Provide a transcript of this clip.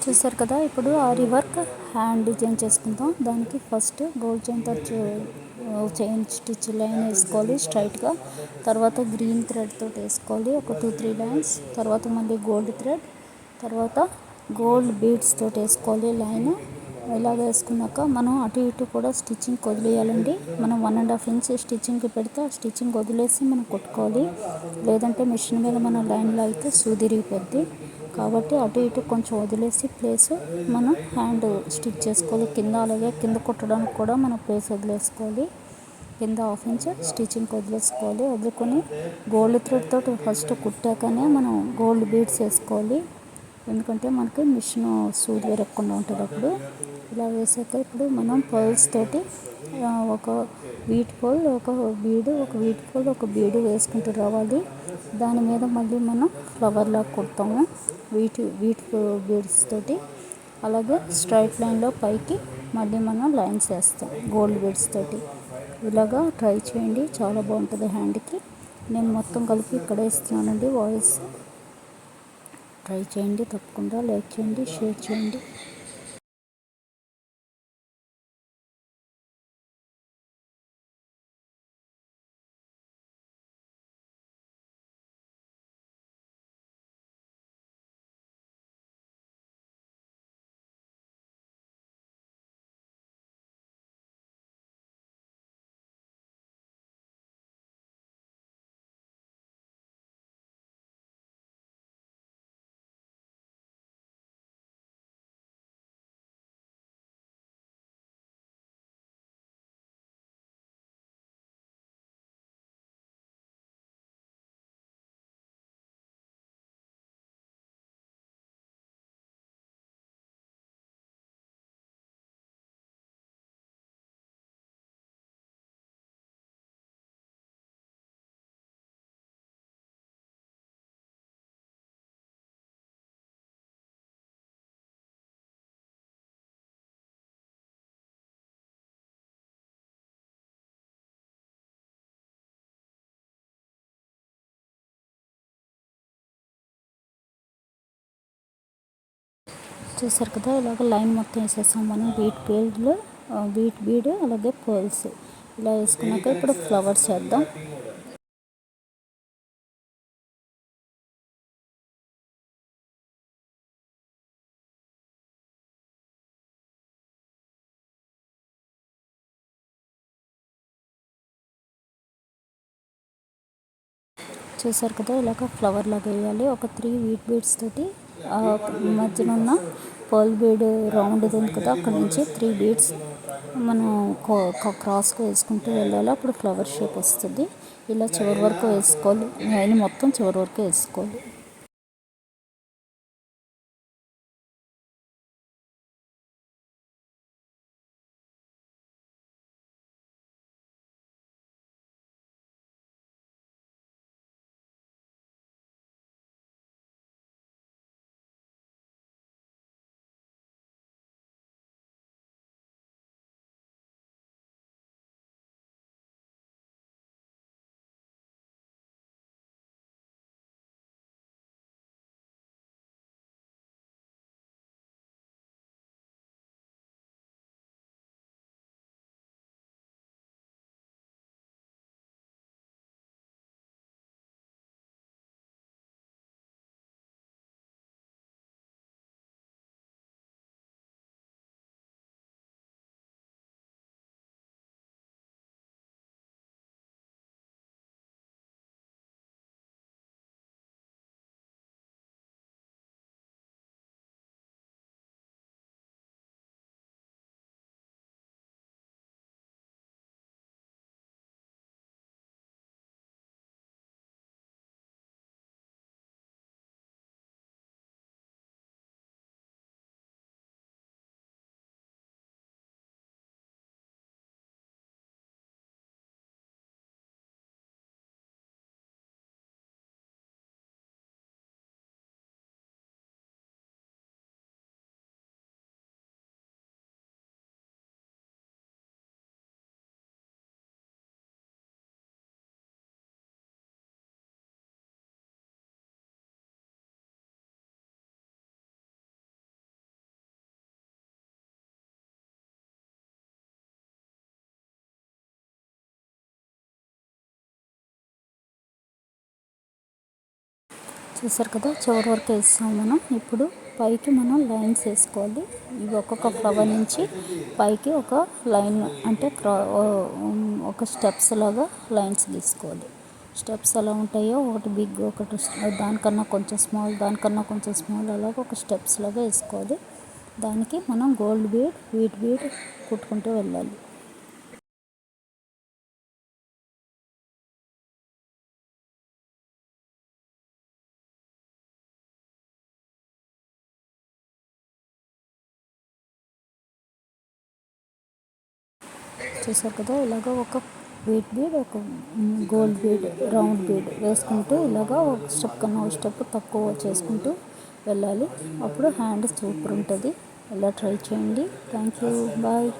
చూసారు కదా. ఇప్పుడు ఆరి వర్క్ హ్యాండ్ డిజైన్ చేసుకుందాం. దానికి ఫస్ట్ గోల్డ్ చైన్తో చైన్ స్టిచ్ లైన్ వేసుకోవాలి స్ట్రైట్గా. తర్వాత గ్రీన్ థ్రెడ్ తోటి వేసుకోవాలి ఒక 2-3 లైన్స్. తర్వాత మళ్ళీ గోల్డ్ థ్రెడ్, తర్వాత గోల్డ్ బీడ్స్ తోటి వేసుకోవాలి లైన్. ఇలాగ వేసుకున్నాక మనం అటు ఇటు కూడా స్టిచ్చింగ్ వదిలేయాలండి. మనం 1.5 ఇంచ్ స్టిచ్చింగ్కి పెడితే ఆ స్టిచ్చింగ్ వదిలేసి మనం కొట్టుకోవాలి. లేదంటే మిషన్ మీద మన లైన్లో అయితే సూదిరిగిపోద్ది. కాబట్టి అటు ఇటు కొంచెం వదిలేసి ప్లేస్ మనం హ్యాండ్ స్టిచ్ చేసుకోవాలి. కింద అలాగే కింద కుట్టడానికి కూడా మనం ప్లేస్ వదిలేసుకోవాలి. కింద 1/2 ఇంచ్ స్టిచ్చింగ్కి వదిలేసుకోవాలి. వదులుకొని గోల్డ్ థ్రెడ్ తోటి ఫస్ట్ కుట్టాకనే మనం గోల్డ్ బీడ్స్ వేసుకోవాలి. ఎందుకంటే మనకి మిషన్ సూది విరగకుండా ఉంటుంది అప్పుడు. ఇలా వేసాక ఇప్పుడు మనం పర్ల్స్ తోటి ఒక వీట్ పోల్, ఒక బీడు, ఒక వీట్ పోల్, ఒక బీడు వేసుకుంటూ రావాలి. దాని మీద మళ్ళీ మనం ఫ్లవర్ లాగా కుడతాము వీట్ బీడ్స్ తోటి. అలాగే స్ట్రైట్ లైన్లో పైకి మళ్ళీ మనం లైన్స్ వేస్తాం గోల్డ్ బీడ్స్ తోటి. ఇలాగా ట్రై చేయండి, చాలా బాగుంటుంది హ్యాండ్కి. నేను మొత్తం కలిపి ఇక్కడ ఇస్తున్నానండి వాయిస్. ట్రై చేయండి, తప్పకుండా లైక్ చేయండి, షేర్ చేయండి. చూసారు కదా, ఇలాగ లైన్ మొత్తం వేసేసాం మనం. వీట్ బీడ్ అలాగే పర్ల్స్ ఇలా వేసుకున్నాక ఇప్పుడు ఫ్లవర్స్ చేద్దాం. చూసారు కదా, ఇలాగ ఫ్లవర్ లాగా వేయాలి. ఒక 3 వీట్ బీడ్స్ తోటి మధ్యన ఉన్న పర్ల్ బీడ్ రౌండ్ ఉంది కదా, అక్కడ నుంచి 3 బీడ్స్ మనం క్రాస్గా వేసుకుంటూ వెళ్ళాలి. అప్పుడు ఫ్లవర్ షేప్ వస్తుంది. ఇలా చివరి వరకు వేసుకోవాలి, లైన్ మొత్తం చివరి వరకు వేసుకోవాలి. చూసారు కదా, చివరి వరకు వేస్తాం మనం. ఇప్పుడు పైకి మనం లైన్స్ వేసుకోవాలి. ఇవి ఒక్కొక్క ఫ్లవర్ నుంచి పైకి ఒక లైన్ అంటే ఒక స్టెప్స్ లాగా లైన్స్ గీసుకోవాలి. స్టెప్స్ ఎలా ఉంటాయో, ఒకటి బిగ్, ఒకటి దానికన్నా కొంచెం స్మాల్, దానికన్నా కొంచెం స్మాల్, అలాగ ఒక స్టెప్స్ లాగా వేసుకోవాలి. దానికి మనం గోల్డ్ బీడ్, వీట్ బీడ్ కుట్టుకుంటూ వెళ్ళాలి. చూసారు కదా, ఇలాగ ఒక వీట్ బీడ్, ఒక గోల్డ్ బీడ్, రౌండ్ బీడ్ వేసుకుంటూ ఇలాగ ఒక స్టెప్ కన్నా ఒక స్టెప్ తక్కువ చేసుకుంటూ వెళ్ళాలి. అప్పుడు హ్యాండ్ సూపర్ ఉంటుంది. ఇలా ట్రై చేయండి. Thank you. బాయ్.